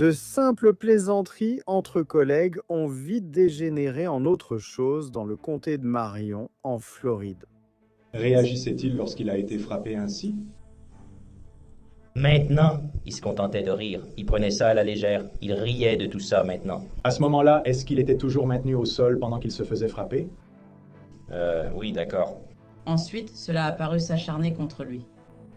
De simples plaisanteries entre collègues ont vite dégénéré en autre chose dans le comté de Marion, en Floride. Réagissait-il lorsqu'il a été frappé ainsi? Maintenant, il se contentait de rire. Il prenait ça à la légère. Il riait de tout ça maintenant. À ce moment-là, est-ce qu'il était toujours maintenu au sol pendant qu'il se faisait frapper? Oui, d'accord. Ensuite, cela a paru s'acharner contre lui.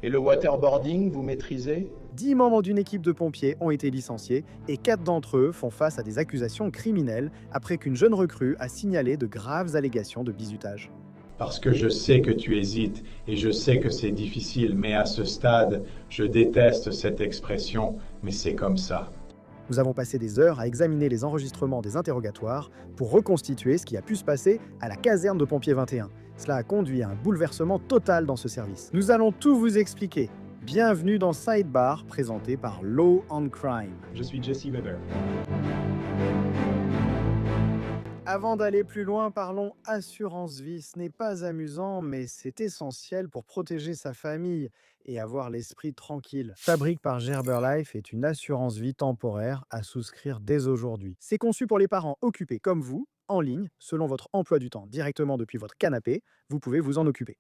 Et le waterboarding, vous maîtrisez? 10 membres d'une équipe de pompiers ont été licenciés et 4 d'entre eux font face à des accusations criminelles après qu'une jeune recrue a signalé de graves allégations de bizutage. Parce que je sais que tu hésites et je sais que c'est difficile, mais à ce stade, je déteste cette expression, mais c'est comme ça. Nous avons passé des heures à examiner les enregistrements des interrogatoires pour reconstituer ce qui a pu se passer à la caserne de pompiers 21. Cela a conduit à un bouleversement total dans ce service. Nous allons tout vous expliquer. Bienvenue dans Sidebar, présenté par Law on Crime. Je suis Jesse Weber. Avant d'aller plus loin, parlons assurance vie. Ce n'est pas amusant, mais c'est essentiel pour protéger sa famille et avoir l'esprit tranquille. Fabrique par Gerber Life est une assurance vie temporaire à souscrire dès aujourd'hui. C'est conçu pour les parents occupés comme vous, en ligne, selon votre emploi du temps, directement depuis votre canapé. Vous pouvez vous en occuper.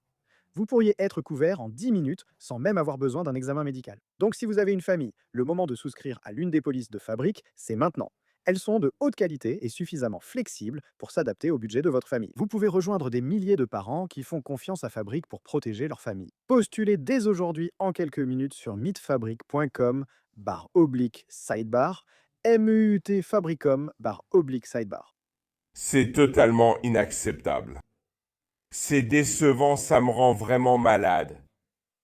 Vous pourriez être couvert en 10 minutes sans même avoir besoin d'un examen médical. Donc si vous avez une famille, le moment de souscrire à l'une des polices de Fabrique, c'est maintenant. Elles sont de haute qualité et suffisamment flexibles pour s'adapter au budget de votre famille. Vous pouvez rejoindre des milliers de parents qui font confiance à Fabrique pour protéger leur famille. Postulez dès aujourd'hui en quelques minutes sur meetfabric.com/sidebar, meutfabricom/sidebar. C'est totalement inacceptable. C'est décevant, ça me rend vraiment malade.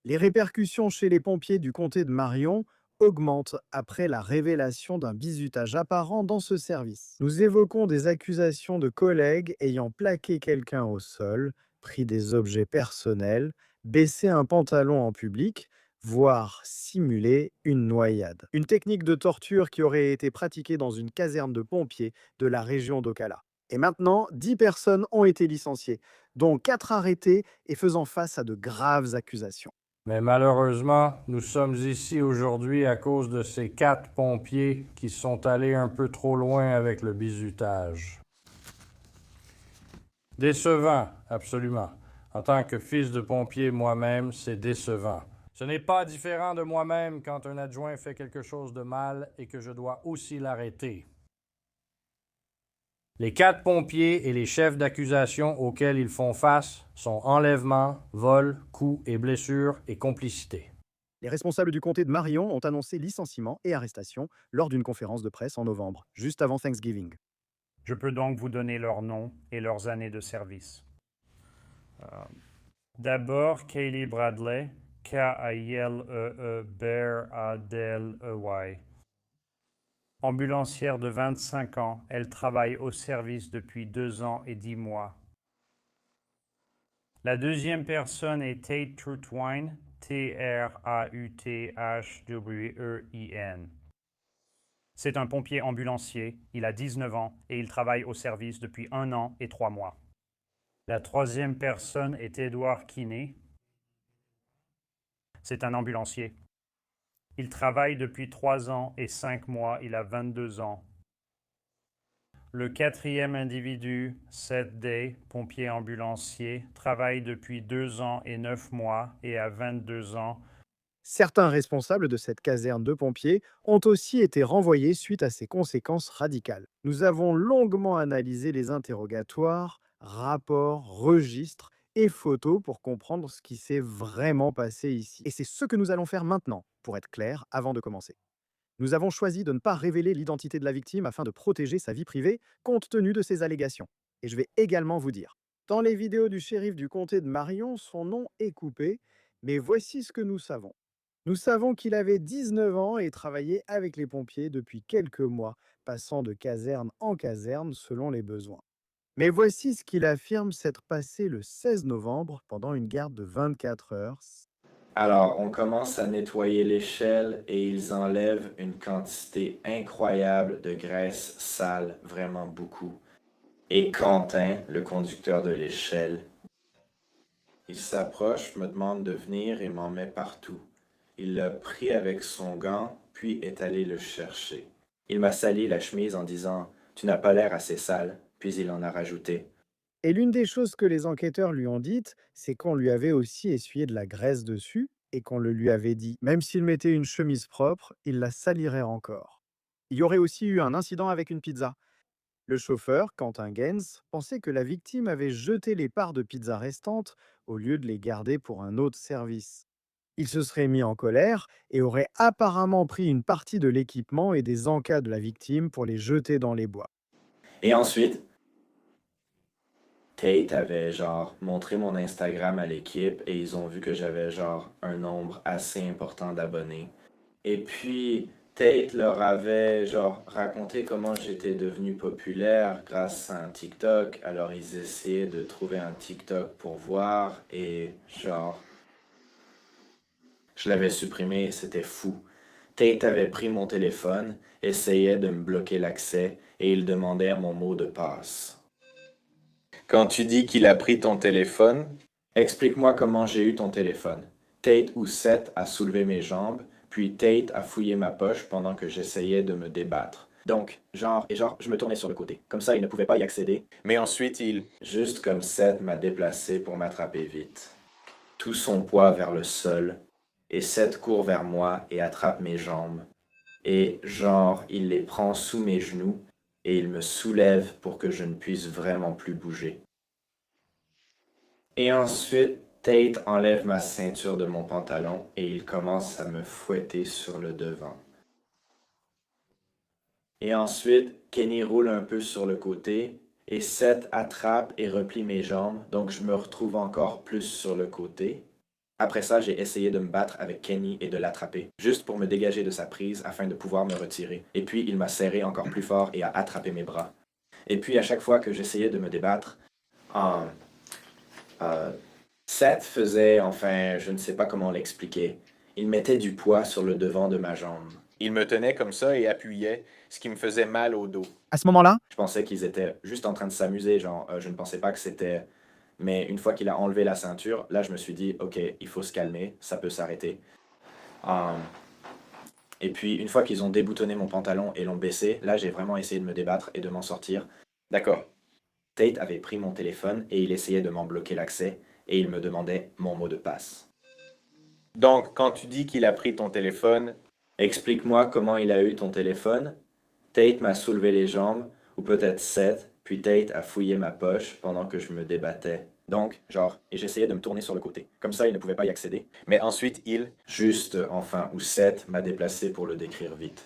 Les répercussions chez les pompiers du comté de Marion augmentent après la révélation d'un bizutage apparent dans ce service. Nous évoquons des accusations de collègues ayant plaqué quelqu'un au sol, pris des objets personnels, baissé un pantalon en public, voire simulé une noyade. Une technique de torture qui aurait été pratiquée dans une caserne de pompiers de la région d'Ocala. Et maintenant, 10 personnes ont été licenciées, dont 4 arrêtées et faisant face à de graves accusations. Mais malheureusement, nous sommes ici aujourd'hui à cause de ces 4 pompiers qui sont allés un peu trop loin avec le bizutage. Décevant, absolument. En tant que fils de pompier moi-même, c'est décevant. Ce n'est pas différent de moi-même quand un adjoint fait quelque chose de mal et que je dois aussi l'arrêter. Les 4 pompiers et les chefs d'accusation auxquels ils font face sont enlèvement, vol, coups et blessures et complicité. Les responsables du comté de Marion ont annoncé licenciement et arrestation lors d'une conférence de presse en novembre, juste avant Thanksgiving. Je peux donc vous donner leurs noms et leurs années de service. D'abord, Kaylee Bradley, K-A-I-L-E-E, B-R-A-D-L-E-Y. Ambulancière de 25 ans, elle travaille au service depuis 2 ans et 10 mois. La deuxième personne est Tate Trutwine, T-R-A-U-T-H-W-E-I-N. C'est un pompier ambulancier, il a 19 ans et il travaille au service depuis 1 an et 3 mois. La troisième personne est Edward Kinney. C'est un ambulancier. Il travaille depuis 3 ans et 5 mois, il a 22 ans. Le quatrième individu, Seth Day, pompier ambulancier, travaille depuis 2 ans et 9 mois et a 22 ans. Certains responsables de cette caserne de pompiers ont aussi été renvoyés suite à ces conséquences radicales. Nous avons longuement analysé les interrogatoires, rapports, registres et photos pour comprendre ce qui s'est vraiment passé ici. Et c'est ce que nous allons faire maintenant, pour être clair, avant de commencer. Nous avons choisi de ne pas révéler l'identité de la victime afin de protéger sa vie privée, compte tenu de ces allégations. Et je vais également vous dire, dans les vidéos du shérif du comté de Marion, son nom est coupé, mais voici ce que nous savons. Nous savons qu'il avait 19 ans et travaillait avec les pompiers depuis quelques mois, passant de caserne en caserne selon les besoins. Mais voici ce qu'il affirme s'être passé le 16 novembre pendant une garde de 24 heures. Alors, on commence à nettoyer l'échelle et ils enlèvent une quantité incroyable de graisse sale, vraiment beaucoup. Et Quentin, le conducteur de l'échelle, il s'approche, me demande de venir et m'en met partout. Il l'a pris avec son gant, puis est allé le chercher. Il m'a sali la chemise en disant « Tu n'as pas l'air assez sale », puis il en a rajouté. Et l'une des choses que les enquêteurs lui ont dites, c'est qu'on lui avait aussi essuyé de la graisse dessus et qu'on le lui avait dit. Même s'il mettait une chemise propre, il la salirait encore. Il y aurait aussi eu un incident avec une pizza. Le chauffeur, Quentin Gaines, pensait que la victime avait jeté les parts de pizza restantes au lieu de les garder pour un autre service. Il se serait mis en colère et aurait apparemment pris une partie de l'équipement et des encas de la victime pour les jeter dans les bois. Et ensuite, Tate avait montré mon Instagram à l'équipe et ils ont vu que j'avais un nombre assez important d'abonnés. Et puis Tate leur avait raconté comment j'étais devenu populaire grâce à un TikTok. Alors ils essayaient de trouver un TikTok pour voir et je l'avais supprimé, c'était fou. Tate avait pris mon téléphone, essayait de me bloquer l'accès et il demandait mon mot de passe. Quand tu dis qu'il a pris ton téléphone, explique-moi comment j'ai eu ton téléphone. Tate ou Seth a soulevé mes jambes, puis Tate a fouillé ma poche pendant que j'essayais de me débattre. Donc, je me tournais sur le côté. Comme ça, il ne pouvait pas y accéder. Mais ensuite, juste comme Seth m'a déplacé pour m'attraper vite. Tout son poids vers le sol, et Seth court vers moi et attrape mes jambes. Et il les prend sous mes genoux, et il me soulève pour que je ne puisse vraiment plus bouger. Et ensuite, Tate enlève ma ceinture de mon pantalon et il commence à me fouetter sur le devant. Et ensuite, Kenny roule un peu sur le côté et Seth attrape et replie mes jambes, donc je me retrouve encore plus sur le côté. Après ça, j'ai essayé de me battre avec Kenny et de l'attraper, juste pour me dégager de sa prise afin de pouvoir me retirer. Et puis, il m'a serré encore plus fort et a attrapé mes bras. Et puis, à chaque fois que j'essayais de me débattre, Seth faisait, je ne sais pas comment l'expliquer, il mettait du poids sur le devant de ma jambe. Il me tenait comme ça et appuyait, ce qui me faisait mal au dos. À ce moment-là, Je pensais qu'ils étaient juste en train de s'amuser, je ne pensais pas que c'était... Mais une fois qu'il a enlevé la ceinture, là, je me suis dit, OK, il faut se calmer, ça peut s'arrêter. Et puis, une fois qu'ils ont déboutonné mon pantalon et l'ont baissé, là, j'ai vraiment essayé de me débattre et de m'en sortir. D'accord. Tate avait pris mon téléphone et il essayait de m'en bloquer l'accès et il me demandait mon mot de passe. Donc, quand tu dis qu'il a pris ton téléphone, explique-moi comment il a eu ton téléphone. Tate m'a soulevé les jambes, ou peut-être Seth, puis Tate a fouillé ma poche pendant que je me débattais. Donc, et j'essayais de me tourner sur le côté. Comme ça, il ne pouvait pas y accéder. Mais ensuite, ou Seth m'a déplacé pour le décrire vite.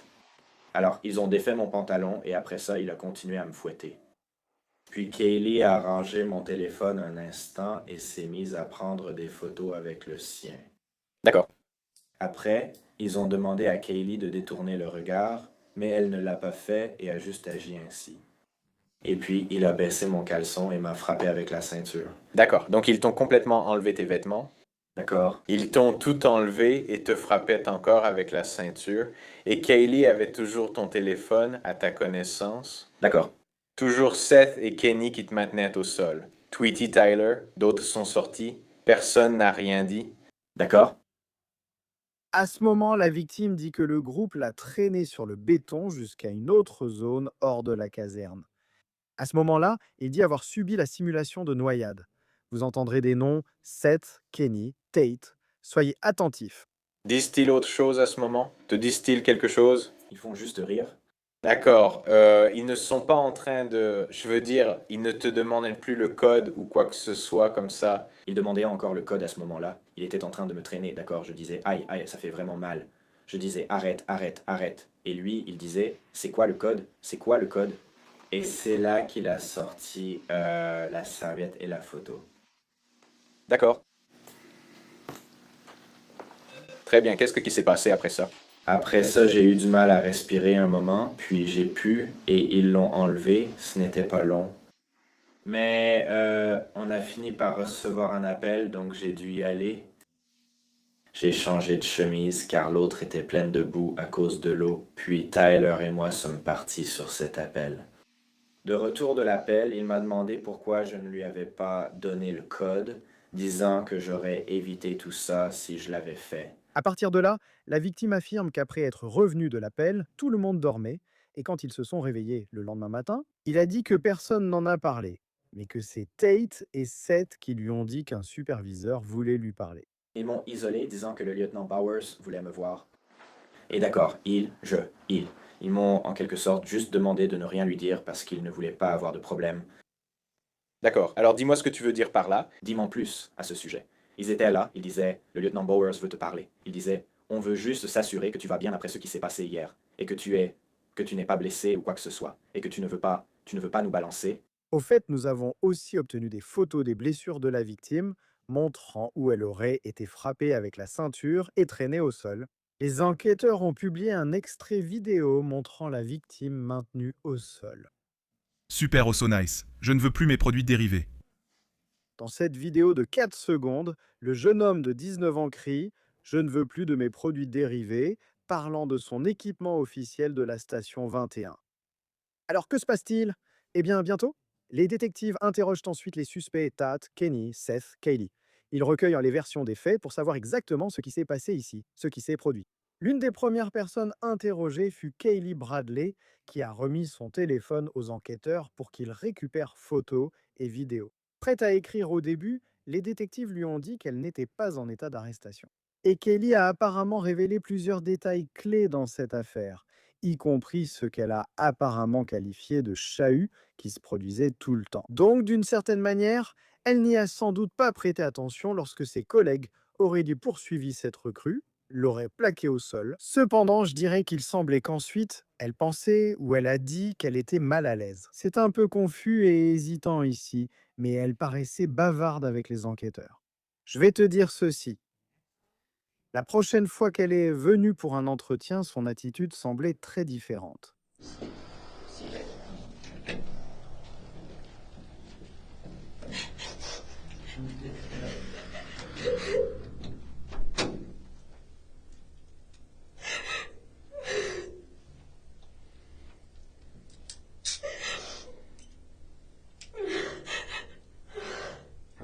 Alors, ils ont défait mon pantalon et après ça, il a continué à me fouetter. Puis Kaylee a rangé mon téléphone un instant et s'est mise à prendre des photos avec le sien. D'accord. Après, ils ont demandé à Kaylee de détourner le regard, mais elle ne l'a pas fait et a juste agi ainsi. Et puis, il a baissé mon caleçon et m'a frappé avec la ceinture. D'accord. Donc, ils t'ont complètement enlevé tes vêtements. D'accord. Ils t'ont tout enlevé et te frappaient encore avec la ceinture. Et Kaylee avait toujours ton téléphone à ta connaissance. D'accord. Toujours Seth et Kenny qui te maintenaient au sol. Tweety Tyler, d'autres sont sortis. Personne n'a rien dit. D'accord. à ce moment, la victime dit que le groupe l'a traîné sur le béton jusqu'à une autre zone hors de la caserne. À ce moment-là, il dit avoir subi la simulation de noyade. Vous entendrez des noms Seth, Kenny, Tate. Soyez attentifs. Disent-ils autre chose à ce moment? Te disent-ils quelque chose? Ils font juste rire. D'accord. Ils ne sont pas en train de... Je veux dire, ils ne te demandent plus le code ou quoi que ce soit comme ça. Il demandait encore le code à ce moment-là. Il était en train de me traîner, d'accord? Je disais, aïe, aïe, ça fait vraiment mal. Je disais, arrête, arrête, arrête. Et lui, il disait, c'est quoi le code? C'est quoi le code? Et c'est là qu'il a sorti la serviette et la photo. D'accord. Très bien. Qu'est-ce qui s'est passé après ça? Après ça, j'ai eu du mal à respirer un moment, puis j'ai pu, et ils l'ont enlevé. Ce n'était pas long. Mais on a fini par recevoir un appel, donc j'ai dû y aller. J'ai changé de chemise car l'autre était pleine de boue à cause de l'eau, puis Tyler et moi sommes partis sur cet appel. De retour de l'appel, il m'a demandé pourquoi je ne lui avais pas donné le code, disant que j'aurais évité tout ça si je l'avais fait. À partir de là, la victime affirme qu'après être revenu de l'appel, tout le monde dormait Et quand ils se sont réveillés le lendemain matin, il a dit que personne n'en a parlé, mais que c'est Tate et Seth qui lui ont dit qu'un superviseur voulait lui parler. Ils m'ont isolé disant que le lieutenant Bowers voulait me voir. Et d'accord, ils m'ont en quelque sorte juste demandé de ne rien lui dire parce qu'ils ne voulaient pas avoir de problème. D'accord, alors dis-moi ce que tu veux dire par là. Dis-moi plus à ce sujet. Ils étaient là, ils disaient, le lieutenant Bowers veut te parler. Ils disaient, on veut juste s'assurer que tu vas bien après ce qui s'est passé hier, et que tu n'es pas blessé ou quoi que ce soit, et que tu ne veux pas nous balancer. Au fait, nous avons aussi obtenu des photos des blessures de la victime, montrant où elle aurait été frappée avec la ceinture et traînée au sol. Les enquêteurs ont publié un extrait vidéo montrant la victime maintenue au sol. Super Nice, je ne veux plus mes produits dérivés. Dans cette vidéo de 4 secondes, le jeune homme de 19 ans crie « Je ne veux plus de mes produits dérivés », parlant de son équipement officiel de la station 21. Alors que se passe-t-il? Eh bien, bientôt, les détectives interrogent ensuite les suspects Tate, Kenny, Seth, Kaylee. Ils recueillent les versions des faits pour savoir exactement ce qui s'est passé ici, ce qui s'est produit. L'une des premières personnes interrogées fut Kaylee Bradley, qui a remis son téléphone aux enquêteurs pour qu'ils récupèrent photos et vidéos. Prête à écrire au début, les détectives lui ont dit qu'elle n'était pas en état d'arrestation. Et Kaylee a apparemment révélé plusieurs détails clés dans cette affaire, y compris ce qu'elle a apparemment qualifié de chahut qui se produisait tout le temps. Donc, d'une certaine manière, elle n'y a sans doute pas prêté attention lorsque ses collègues auraient dû poursuivre cette recrue, l'aurait plaquée au sol. Cependant, je dirais qu'il semblait qu'ensuite, elle pensait ou elle a dit qu'elle était mal à l'aise. C'est un peu confus et hésitant ici, mais elle paraissait bavarde avec les enquêteurs. Je vais te dire ceci. La prochaine fois qu'elle est venue pour un entretien, son attitude semblait très différente.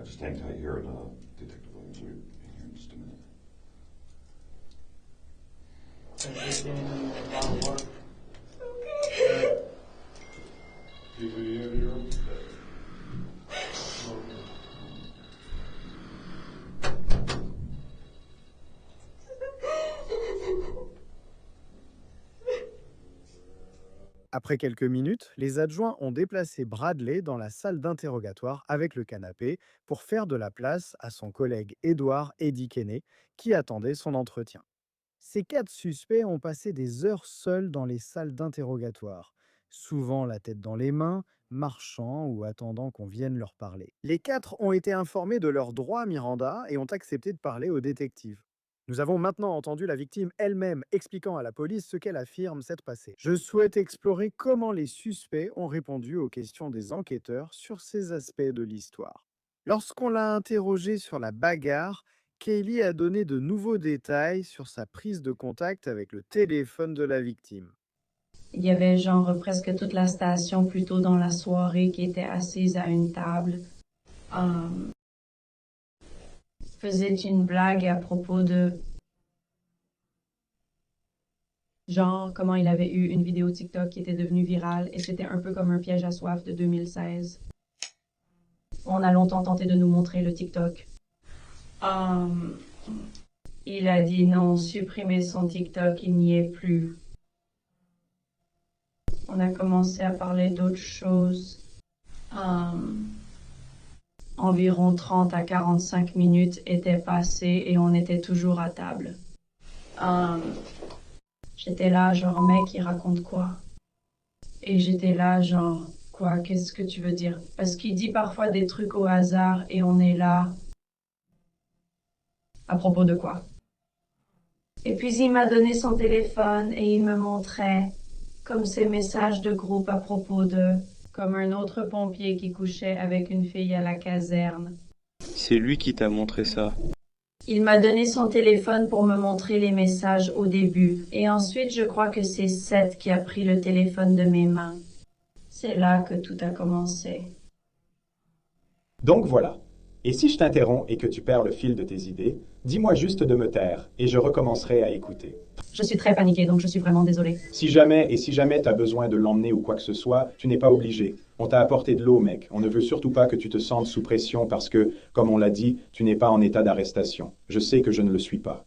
Just hang tight here, and Detective Williams will be in here in just a minute. Après quelques minutes, les adjoints ont déplacé Bradley dans la salle d'interrogatoire avec le canapé pour faire de la place à son collègue Edward Eddie Kenney qui attendait son entretien. Ces 4 suspects ont passé des heures seuls dans les salles d'interrogatoire, souvent la tête dans les mains, marchant ou attendant qu'on vienne leur parler. Les 4 ont été informés de leurs droits à Miranda et ont accepté de parler aux détectives. Nous avons maintenant entendu la victime elle-même expliquant à la police ce qu'elle affirme s'être passé. Je souhaite explorer comment les suspects ont répondu aux questions des enquêteurs sur ces aspects de l'histoire. Lorsqu'on l'a interrogée sur la bagarre, Kaylee a donné de nouveaux détails sur sa prise de contact avec le téléphone de la victime. Il y avait genre presque toute la station plus tôt dans la soirée qui était assise à une table. Faisait une blague à propos de genre comment il avait eu une vidéo TikTok qui était devenue virale et c'était un peu comme un piège à soif de 2016. On a longtemps tenté de nous montrer le TikTok. Il a dit non, supprimez son TikTok, il n'y est plus. On a commencé à parler d'autres choses. Environ 30 à 45 minutes étaient passées et on était toujours à table. J'étais là, genre, mec, il raconte quoi? Et j'étais là, genre, quoi? Qu'est-ce que tu veux dire? Parce qu'il dit parfois des trucs au hasard et on est là. À propos de quoi? Et puis il m'a donné son téléphone et il me montrait comme ces messages de groupe à propos de... Comme un autre pompier qui couchait avec une fille à la caserne. C'est lui qui t'a montré ça. Il m'a donné son téléphone pour me montrer les messages au début. Et ensuite, je crois que c'est Seth qui a pris le téléphone de mes mains. C'est là que tout a commencé. Donc voilà, Et si je t'interromps et que tu perds le fil de tes idées, dis-moi juste de me taire et je recommencerai à écouter. Je suis très paniquée, donc je suis vraiment désolée. Si jamais t'as besoin de l'emmener ou quoi que ce soit, tu n'es pas obligé. On t'a apporté de l'eau, mec. On ne veut surtout pas que tu te sentes sous pression parce que, comme on l'a dit, tu n'es pas en état d'arrestation. Je sais que je ne le suis pas.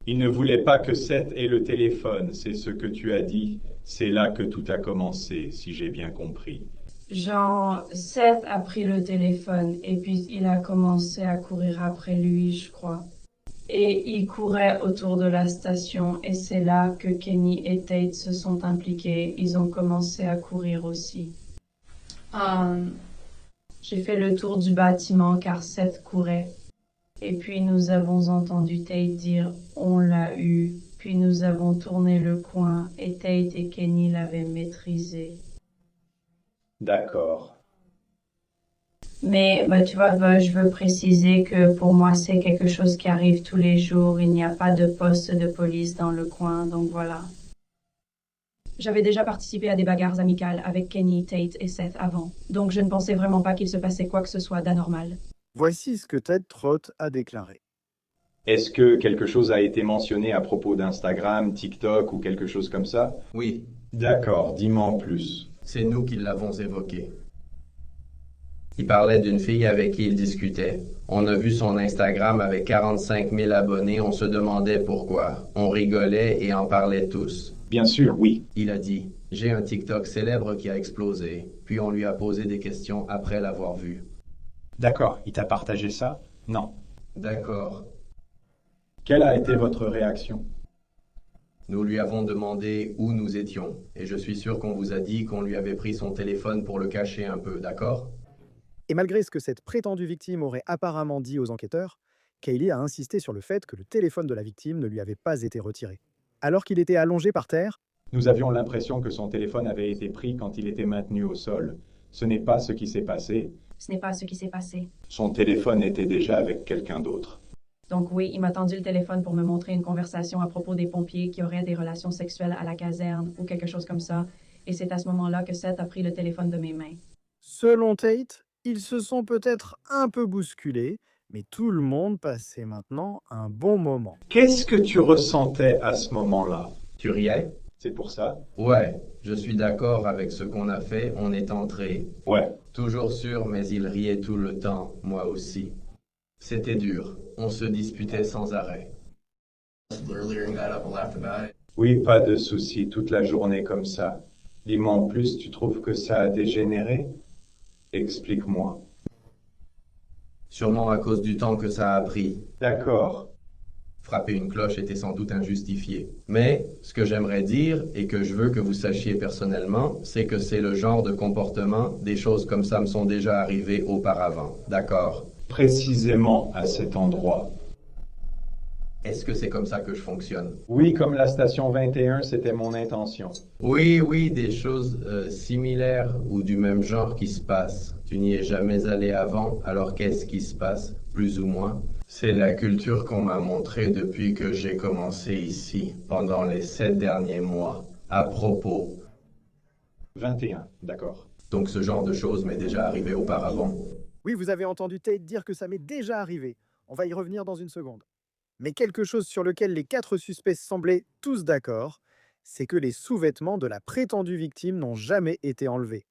Il ne voulait pas que Seth ait le téléphone, c'est ce que tu as dit. C'est là que tout a commencé, si j'ai bien compris. Genre, Seth a pris le téléphone et puis il a commencé à courir après lui, je crois. Et il courait autour de la station et c'est là que Kenny et Tate se sont impliqués. Ils ont commencé à courir aussi. J'ai fait le tour du bâtiment car Seth courait. Et puis nous avons entendu Tate dire « on l'a eu ». Puis nous avons tourné le coin et Tate et Kenny l'avaient maîtrisé. D'accord. Mais tu vois, je veux préciser que pour moi, c'est quelque chose qui arrive tous les jours. Il n'y a pas de poste de police dans le coin, donc voilà. J'avais déjà participé à des bagarres amicales avec Kenny, Tate et Seth avant, donc je ne pensais vraiment pas qu'il se passait quoi que ce soit d'anormal. Voici ce que Ted Trott a déclaré. Est-ce que quelque chose a été mentionné à propos d'Instagram, TikTok ou quelque chose comme ça? Oui. D'accord, dis-moi en plus. C'est nous qui l'avons évoqué. Il parlait d'une fille avec qui il discutait. On a vu son Instagram avec 45 000 abonnés, on se demandait pourquoi. On rigolait et en parlait tous. Bien sûr, oui. Il a dit « J'ai un TikTok célèbre qui a explosé ». Puis on lui a posé des questions après l'avoir vu. D'accord, il t'a partagé ça? Non. D'accord. Quelle a été votre réaction? Nous lui avons demandé où nous étions, et je suis sûr qu'on vous a dit qu'on lui avait pris son téléphone pour le cacher un peu, d'accord? Et malgré ce que cette prétendue victime aurait apparemment dit aux enquêteurs, Kaylee a insisté sur le fait que le téléphone de la victime ne lui avait pas été retiré. Alors qu'il était allongé par terre, nous avions l'impression que son téléphone avait été pris quand il était maintenu au sol. Ce n'est pas ce qui s'est passé. Ce n'est pas ce qui s'est passé. Son téléphone était déjà avec quelqu'un d'autre. Donc oui, il m'a tendu le téléphone pour me montrer une conversation à propos des pompiers qui auraient des relations sexuelles à la caserne ou quelque chose comme ça. Et c'est à ce moment-là que Seth a pris le téléphone de mes mains. Selon Tate, ils se sont peut-être un peu bousculés, mais tout le monde passait maintenant un bon moment. Qu'est-ce que tu ressentais à ce moment-là? Tu riais? C'est pour ça? Ouais, je suis d'accord avec ce qu'on a fait, on est entré. Ouais. Toujours sûr, mais il riait tout le temps, moi aussi. C'était dur, on se disputait sans arrêt. Oui, pas de souci, toute la journée comme ça. Dis-moi en plus, tu trouves que ça a dégénéré? Explique-moi. Sûrement à cause du temps que ça a pris. D'accord. Frapper une cloche était sans doute injustifié. Mais ce que j'aimerais dire, et que je veux que vous sachiez personnellement, c'est que c'est le genre de comportement, des choses comme ça me sont déjà arrivées auparavant. D'accord? Précisément à cet endroit. Est-ce que c'est comme ça que je fonctionne? Oui, comme la station 21, c'était mon intention. Oui, des choses similaires ou du même genre qui se passent. Tu n'y es jamais allé avant, alors qu'est-ce qui se passe, plus ou moins? C'est la culture qu'on m'a montrée depuis que j'ai commencé ici, pendant les 7 derniers mois. À propos. 21, d'accord. Donc ce genre de choses m'est déjà arrivé auparavant. Oui, vous avez entendu Tate dire que ça m'est déjà arrivé. On va y revenir dans une seconde. Mais quelque chose sur lequel les 4 suspects semblaient tous d'accord, c'est que les sous-vêtements de la prétendue victime n'ont jamais été enlevés.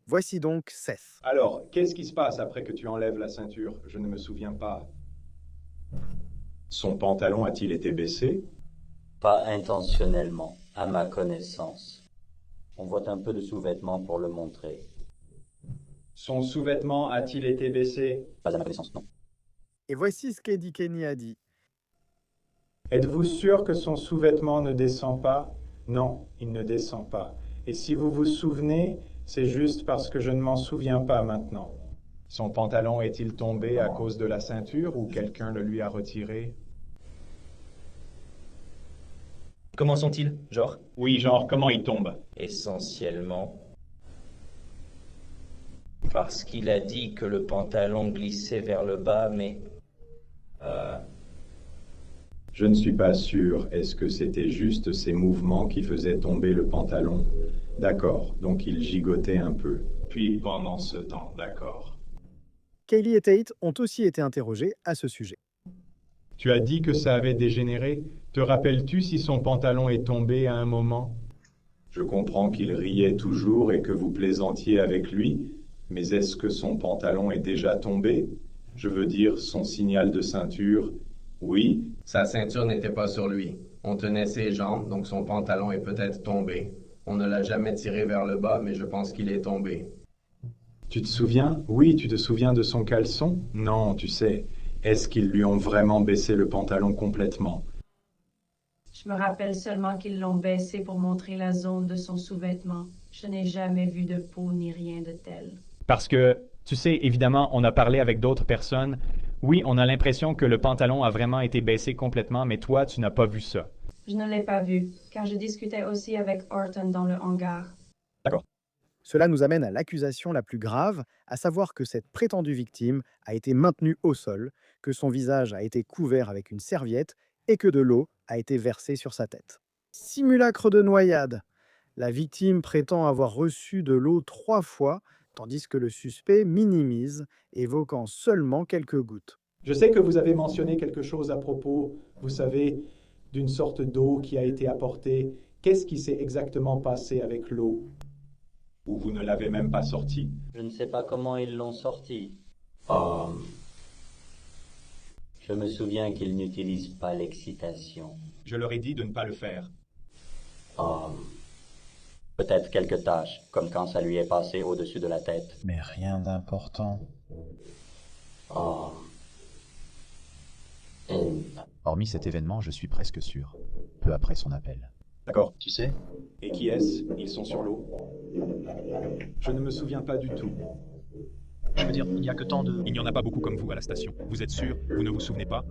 Voici donc Seth. Alors, qu'est-ce qui se passe après que tu enlèves la ceinture? Je ne me souviens pas. Son pantalon a-t-il été baissé? Pas intentionnellement, à ma connaissance. On voit un peu de sous-vêtements pour le montrer. Son sous-vêtement a-t-il été baissé? Pas à ma connaissance, non. Et voici ce qu'Eddie Kenny a dit. Êtes-vous sûr que son sous-vêtement ne descend pas? Non, il ne descend pas. Et si vous vous souvenez, c'est juste parce que je ne m'en souviens pas maintenant. Son pantalon est-il tombé à cause de la ceinture ou quelqu'un le lui a retiré? Comment sont-ils, genre? Oui, genre, comment il tombe? Essentiellement parce qu'il a dit que le pantalon glissait vers le bas, mais... Je ne suis pas sûr. Est-ce que c'était juste ces mouvements qui faisaient tomber le pantalon? D'accord, donc il gigotait un peu. Puis pendant ce temps, d'accord. Kaylee et Tate ont aussi été interrogés à ce sujet. Tu as dit que ça avait dégénéré. Te rappelles-tu si son pantalon est tombé à un moment? Je comprends qu'il riait toujours et que vous plaisantiez avec lui, mais est-ce que son pantalon est déjà tombé? Je veux dire, son signal de ceinture. Oui. Sa ceinture n'était pas sur lui. On tenait ses jambes, donc son pantalon est peut-être tombé. On ne l'a jamais tiré vers le bas, mais je pense qu'il est tombé. Tu te souviens? Oui, tu te souviens de son caleçon? Non, tu sais. Est-ce qu'ils lui ont vraiment baissé le pantalon complètement? Je me rappelle seulement qu'ils l'ont baissé pour montrer la zone de son sous-vêtement. Je n'ai jamais vu de peau ni rien de tel. Parce que, tu sais, évidemment, on a parlé avec d'autres personnes. Oui, on a l'impression que le pantalon a vraiment été baissé complètement, mais toi, tu n'as pas vu ça. Je ne l'ai pas vu, car je discutais aussi avec Orton dans le hangar. D'accord. Cela nous amène à l'accusation la plus grave, à savoir que cette prétendue victime a été maintenue au sol, que son visage a été couvert avec une serviette et que de l'eau a été versée sur sa tête. Simulacre de noyade. La victime prétend avoir reçu de l'eau 3 fois, tandis que le suspect minimise, évoquant seulement quelques gouttes. Je sais que vous avez mentionné quelque chose à propos, vous savez, d'une sorte d'eau qui a été apportée. Qu'est-ce qui s'est exactement passé avec l'eau? Ou vous ne l'avez même pas sortie? Je ne sais pas comment ils l'ont sorti. Je me souviens qu'ils n'utilisent pas l'excitation. Je leur ai dit de ne pas le faire. Peut-être quelques taches, comme quand ça lui est passé au-dessus de la tête. Mais rien d'important. Hormis cet événement, je suis presque sûr. Peu après son appel. D'accord. Tu sais? Et qui est-ce? Ils sont sur l'eau? Je ne me souviens pas du tout. Je veux dire, il n'y a que tant de... Il n'y en a pas beaucoup comme vous à la station. Vous êtes sûr? Vous ne vous souvenez pas?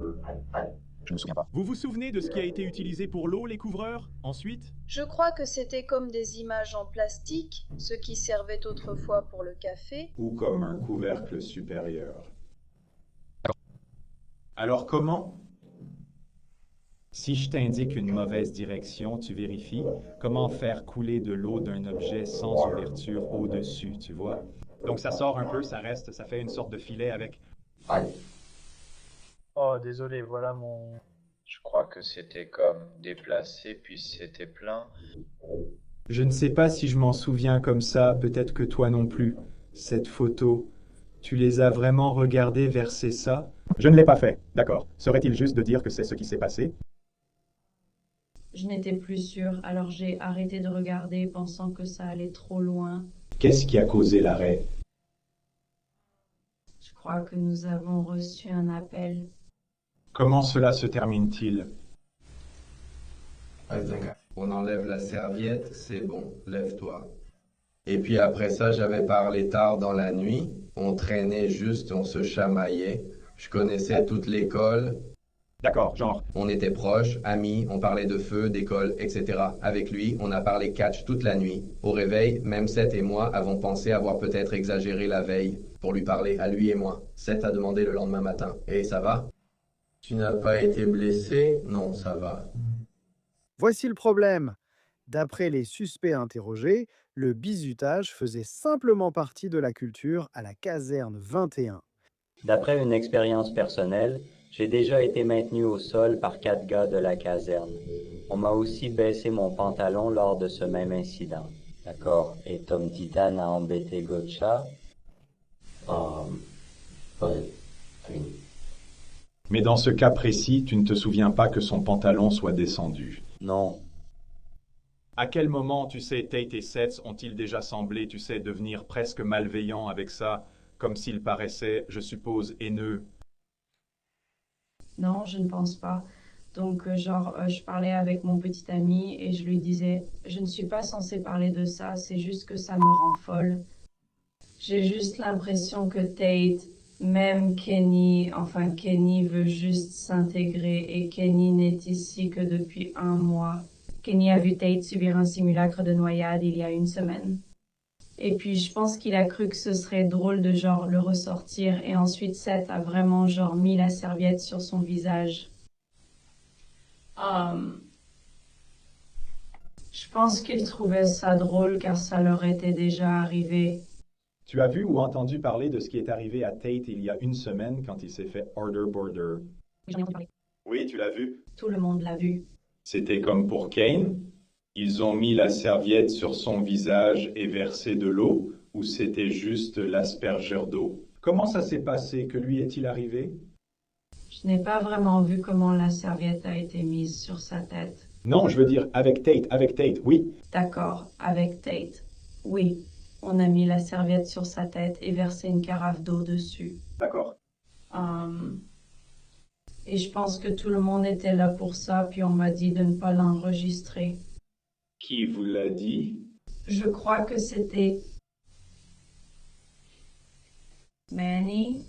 Je ne me souviens pas. Vous vous souvenez de ce qui a été utilisé pour l'eau, les couvreurs? Ensuite? Je crois que c'était comme des images en plastique, ce qui servait autrefois pour le café. Ou comme un couvercle supérieur. Alors comment? Si je t'indique une mauvaise direction, tu vérifies comment faire couler de l'eau d'un objet sans ouverture au-dessus, tu vois? Donc ça sort un peu, ça reste, ça fait une sorte de filet avec... Oh, désolé, voilà mon... Je crois que c'était comme déplacé, puis c'était plein. Je ne sais pas si je m'en souviens comme ça, peut-être que toi non plus. Cette photo, tu les as vraiment regardées verser ça? Je ne l'ai pas fait, d'accord. Serait-il juste de dire que c'est ce qui s'est passé? Je n'étais plus sûre, alors j'ai arrêté de regarder, pensant que ça allait trop loin. Qu'est-ce qui a causé l'arrêt? Je crois que nous avons reçu un appel. Comment cela se termine-t-il? On enlève la serviette, c'est bon, lève-toi. Et puis après ça, j'avais parlé tard dans la nuit. On traînait juste, on se chamaillait. Je connaissais toute l'école. D'accord, genre. On était proches, amis, on parlait de feu, d'école, etc. Avec lui, on a parlé catch toute la nuit. Au réveil, même Seth et moi avons pensé avoir peut-être exagéré la veille pour lui parler, à lui et moi. Seth a demandé le lendemain matin. « Et ça va? » « Tu n'as pas été blessé? » « Non, ça va. » Voici le problème. D'après les suspects interrogés, le bizutage faisait simplement partie de la culture à la caserne 21. D'après une expérience personnelle, j'ai déjà été maintenu au sol par 4 gars de la caserne. On m'a aussi baissé mon pantalon lors de ce même incident. D'accord. Et Tom Titan a embêté Gotcha? Mais dans ce cas précis, tu ne te souviens pas que son pantalon soit descendu? Non. À quel moment, tu sais, Tate et Seth ont-ils déjà semblé, tu sais, devenir presque malveillants avec ça, comme s'ils paraissaient, je suppose, haineux? Non, je ne pense pas. Donc, je parlais avec mon petit ami et je lui disais, je ne suis pas censée parler de ça, c'est juste que ça me rend folle. J'ai juste l'impression que Tate, même Kenny veut juste s'intégrer et Kenny n'est ici que depuis 1 mois. Kenny a vu Tate subir un simulacre de noyade il y a 1 semaine. Et puis, je pense qu'il a cru que ce serait drôle de le ressortir et ensuite Seth a vraiment mis la serviette sur son Je pense qu'ils trouvaient ça drôle car ça leur était déjà arrivé. Tu as vu ou entendu parler de ce qui est arrivé à Tate il y a une semaine quand il s'est fait Order Border? Oui, j'en ai entendu parler. Oui, tu l'as vu. Tout le monde l'a vu. C'était comme pour Kane? Ils ont mis la serviette sur son visage et versé de l'eau, ou c'était juste l'aspergeur d'eau? Comment ça s'est passé? Que lui est-il arrivé? Je n'ai pas vraiment vu comment la serviette a été mise sur sa tête. Non, je veux dire avec Tate, oui. D'accord, avec Tate. Oui, on a mis la serviette sur sa tête et versé une carafe d'eau dessus. D'accord. Et je pense que tout le monde était là pour ça, puis on m'a dit de ne pas l'enregistrer. Qui vous l'a dit? Je crois que c'était Manny.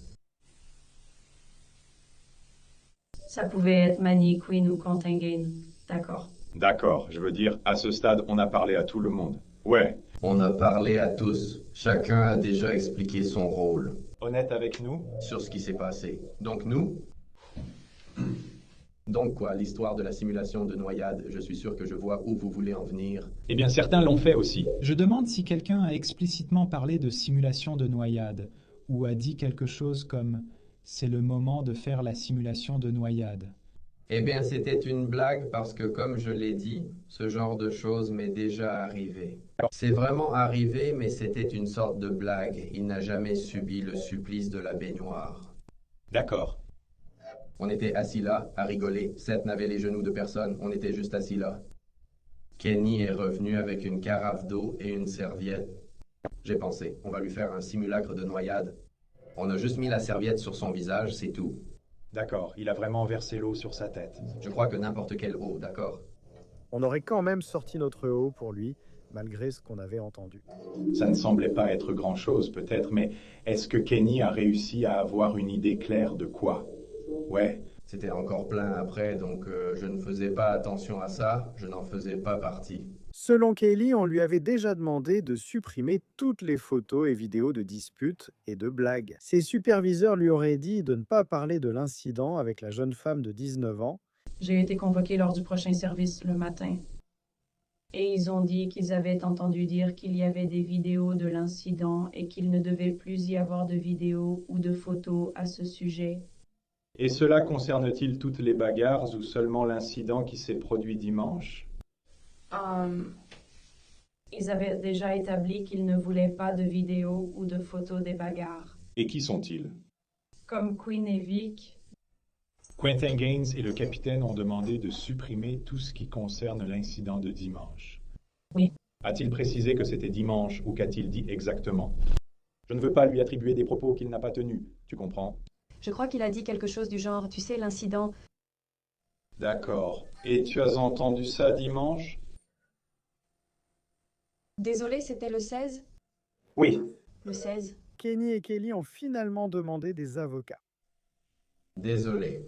Ça pouvait être Manny, Queen ou Contingane. D'accord. D'accord, je veux dire, à ce stade, on a parlé à tout le monde. Ouais. On a parlé à tous. Chacun a déjà expliqué son rôle. Honnête avec nous? Sur ce qui s'est passé. Donc nous? Donc quoi, l'histoire de la simulation de noyade, je suis sûr que je vois où vous voulez en venir. Eh bien, certains l'ont fait aussi. Je demande si quelqu'un a explicitement parlé de simulation de noyade, ou a dit quelque chose comme « c'est le moment de faire la simulation de noyade ». Eh bien, c'était une blague parce que, comme je l'ai dit, ce genre de choses m'est déjà arrivé. C'est vraiment arrivé, mais c'était une sorte de blague. Il n'a jamais subi le supplice de la baignoire. D'accord. On était assis là, à rigoler. Seth n'avait les genoux de personne. On était juste assis là. Kenny est revenu avec une carafe d'eau et une serviette. J'ai pensé, on va lui faire un simulacre de noyade. On a juste mis la serviette sur son visage, c'est tout. D'accord, il a vraiment versé l'eau sur sa tête. Je crois que n'importe quelle eau, d'accord. On aurait quand même sorti notre eau pour lui, malgré ce qu'on avait entendu. Ça ne semblait pas être grand-chose, peut-être, mais est-ce que Kenny a réussi à avoir une idée claire de quoi? Ouais. C'était encore plein après, donc je ne faisais pas attention à ça, je n'en faisais pas partie. Selon Kaylee, on lui avait déjà demandé de supprimer toutes les photos et vidéos de disputes et de blagues. Ses superviseurs lui auraient dit de ne pas parler de l'incident avec la jeune femme de 19 ans. J'ai été convoquée lors du prochain service le matin. Et ils ont dit qu'ils avaient entendu dire qu'il y avait des vidéos de l'incident et qu'il ne devait plus y avoir de vidéos ou de photos à ce sujet. Et cela concerne-t-il toutes les bagarres ou seulement l'incident qui s'est produit dimanche? Ils avaient déjà établi qu'ils ne voulaient pas de vidéos ou de photos des bagarres. Et qui sont-ils? Comme Queen et Vic. Quentin Gaines et le capitaine ont demandé de supprimer tout ce qui concerne l'incident de dimanche. Oui. A-t-il précisé que c'était dimanche ou qu'a-t-il dit exactement? Je ne veux pas lui attribuer des propos qu'il n'a pas tenus, tu comprends? Je crois qu'il a dit quelque chose du genre, tu sais, l'incident. D'accord. Et tu as entendu ça dimanche? Désolé, c'était le 16? Oui. Le 16. Kenny et Kaylee ont finalement demandé des avocats. Désolé.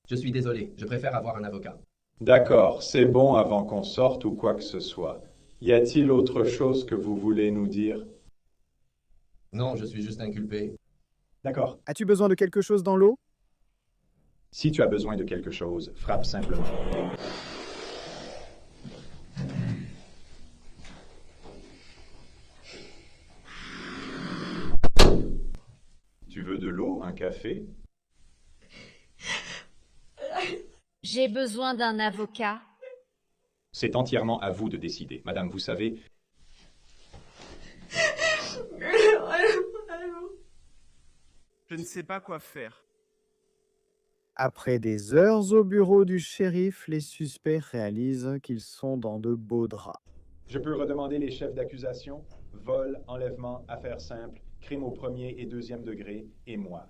Je suis désolé, je préfère avoir un avocat. D'accord, c'est bon avant qu'on sorte ou quoi que ce soit. Y a-t-il autre chose que vous voulez nous dire? Non, je suis juste inculpé. D'accord. As-tu besoin de quelque chose dans l'eau? Si tu as besoin de quelque chose, frappe simplement. Tu veux de l'eau, un café? J'ai besoin d'un avocat. C'est entièrement à vous de décider. Madame, vous savez... Je ne sais pas quoi faire. Après des heures au bureau du shérif, les suspects réalisent qu'ils sont dans de beaux draps. Je peux redemander les chefs d'accusation? Vol, enlèvement, affaires simples, crime au premier et deuxième degré, et moi.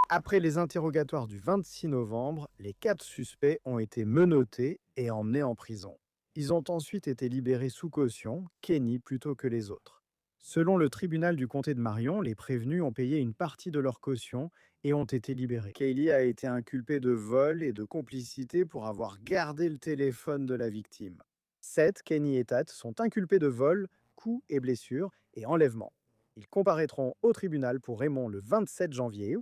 Après les interrogatoires du 26 novembre, les 4 suspects ont été menottés et emmenés en prison. Ils ont ensuite été libérés sous caution, Kenny plutôt que les autres. Selon le tribunal du comté de Marion, les prévenus ont payé une partie de leur caution et ont été libérés. Kaylee a été inculpée de vol et de complicité pour avoir gardé le téléphone de la victime. Seth, Kenny et Tat sont inculpés de vol, coups et blessures et enlèvement. Ils comparaîtront au tribunal pour Raymond le 27 janvier.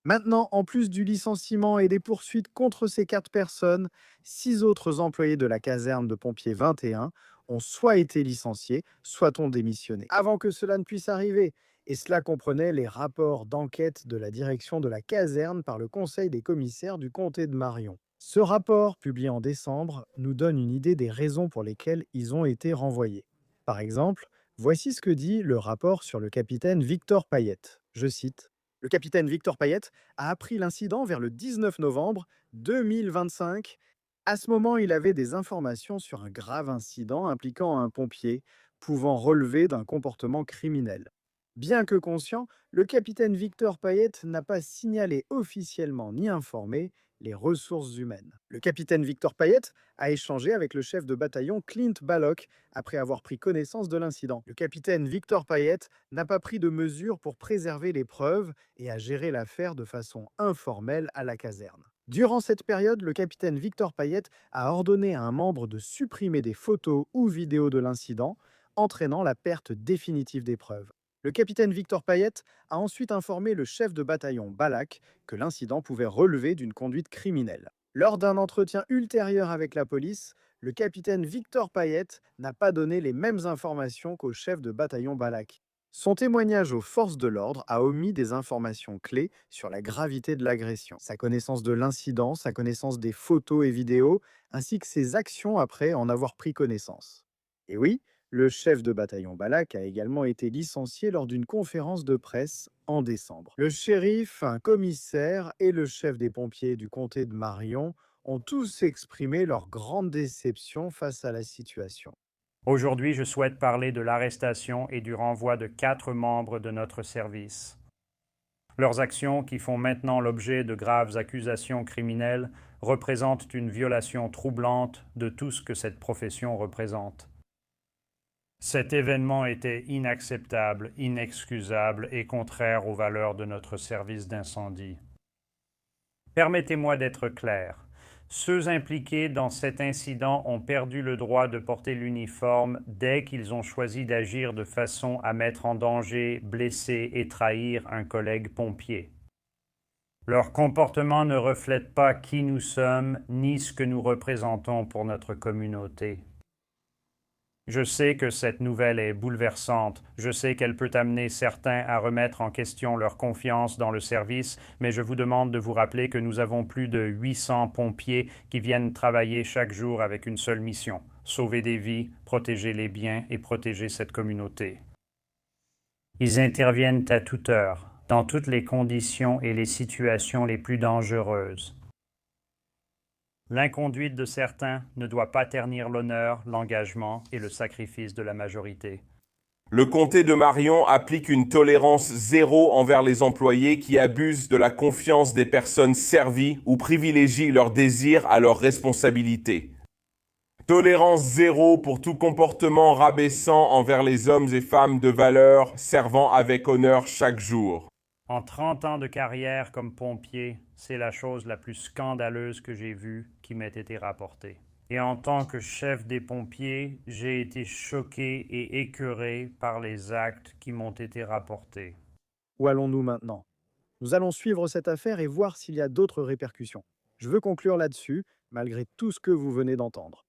Maintenant, en plus du licenciement et des poursuites contre ces 4 personnes, 6 autres employés de la caserne de pompiers 21 ont soit été licenciés, soit ont démissionné. Avant que cela ne puisse arriver, et cela comprenait les rapports d'enquête de la direction de la caserne par le Conseil des commissaires du comté de Marion. Ce rapport, publié en décembre, nous donne une idée des raisons pour lesquelles ils ont été renvoyés. Par exemple, voici ce que dit le rapport sur le capitaine Victor Payette. Je cite. Le capitaine Victor Payette a appris l'incident vers le 19 novembre 2025. À ce moment, il avait des informations sur un grave incident impliquant un pompier pouvant relever d'un comportement criminel. Bien que conscient, le capitaine Victor Payette n'a pas signalé officiellement ni informé les ressources humaines. Le capitaine Victor Payette a échangé avec le chef de bataillon Clint Ballock après avoir pris connaissance de l'incident. Le capitaine Victor Payette n'a pas pris de mesures pour préserver les preuves et a géré l'affaire de façon informelle à la caserne. Durant cette période, le capitaine Victor Payette a ordonné à un membre de supprimer des photos ou vidéos de l'incident, entraînant la perte définitive des preuves. Le capitaine Victor Payette a ensuite informé le chef de bataillon Balak que l'incident pouvait relever d'une conduite criminelle. Lors d'un entretien ultérieur avec la police, le capitaine Victor Payette n'a pas donné les mêmes informations qu'au chef de bataillon Balak. Son témoignage aux forces de l'ordre a omis des informations clés sur la gravité de l'agression, sa connaissance de l'incident, sa connaissance des photos et vidéos, ainsi que ses actions après en avoir pris connaissance. Et oui, le chef de bataillon Balak a également été licencié lors d'une conférence de presse en décembre. Le shérif, un commissaire et le chef des pompiers du comté de Marion ont tous exprimé leur grande déception face à la situation. Aujourd'hui, je souhaite parler de l'arrestation et du renvoi de 4 membres de notre service. Leurs actions, qui font maintenant l'objet de graves accusations criminelles, représentent une violation troublante de tout ce que cette profession représente. Cet événement était inacceptable, inexcusable et contraire aux valeurs de notre service d'incendie. Permettez-moi d'être clair. Ceux impliqués dans cet incident ont perdu le droit de porter l'uniforme dès qu'ils ont choisi d'agir de façon à mettre en danger, blesser et trahir un collègue pompier. Leur comportement ne reflète pas qui nous sommes ni ce que nous représentons pour notre communauté. Je sais que cette nouvelle est bouleversante. Je sais qu'elle peut amener certains à remettre en question leur confiance dans le service, mais je vous demande de vous rappeler que nous avons plus de 800 pompiers qui viennent travailler chaque jour avec une seule mission: sauver des vies, protéger les biens et protéger cette communauté. Ils interviennent à toute heure, dans toutes les conditions et les situations les plus dangereuses. L'inconduite de certains ne doit pas ternir l'honneur, l'engagement et le sacrifice de la majorité. Le comté de Marion applique une tolérance zéro envers les employés qui abusent de la confiance des personnes servies ou privilégient leur désir à leur responsabilité. Tolérance zéro pour tout comportement rabaissant envers les hommes et femmes de valeur servant avec honneur chaque jour. En 30 ans de carrière comme pompier, c'est la chose la plus scandaleuse que j'ai vue qui m'ait été rapportée. Et en tant que chef des pompiers, j'ai été choqué et écœuré par les actes qui m'ont été rapportés. Où allons-nous maintenant? Nous allons suivre cette affaire et voir s'il y a d'autres répercussions. Je veux conclure là-dessus, malgré tout ce que vous venez d'entendre.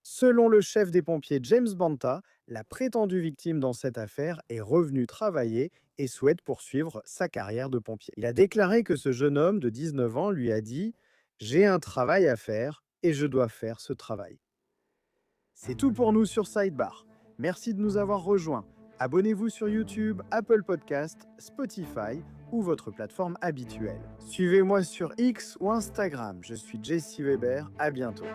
Selon le chef des pompiers James Banta, la prétendue victime dans cette affaire est revenue travailler et souhaite poursuivre sa carrière de pompier. Il a déclaré que ce jeune homme de 19 ans lui a dit « J'ai un travail à faire et je dois faire ce travail ». C'est tout pour nous sur Sidebar. Merci de nous avoir rejoints. Abonnez-vous sur YouTube, Apple Podcast, Spotify ou votre plateforme habituelle. Suivez-moi sur X ou Instagram. Je suis Jesse Weber. À bientôt.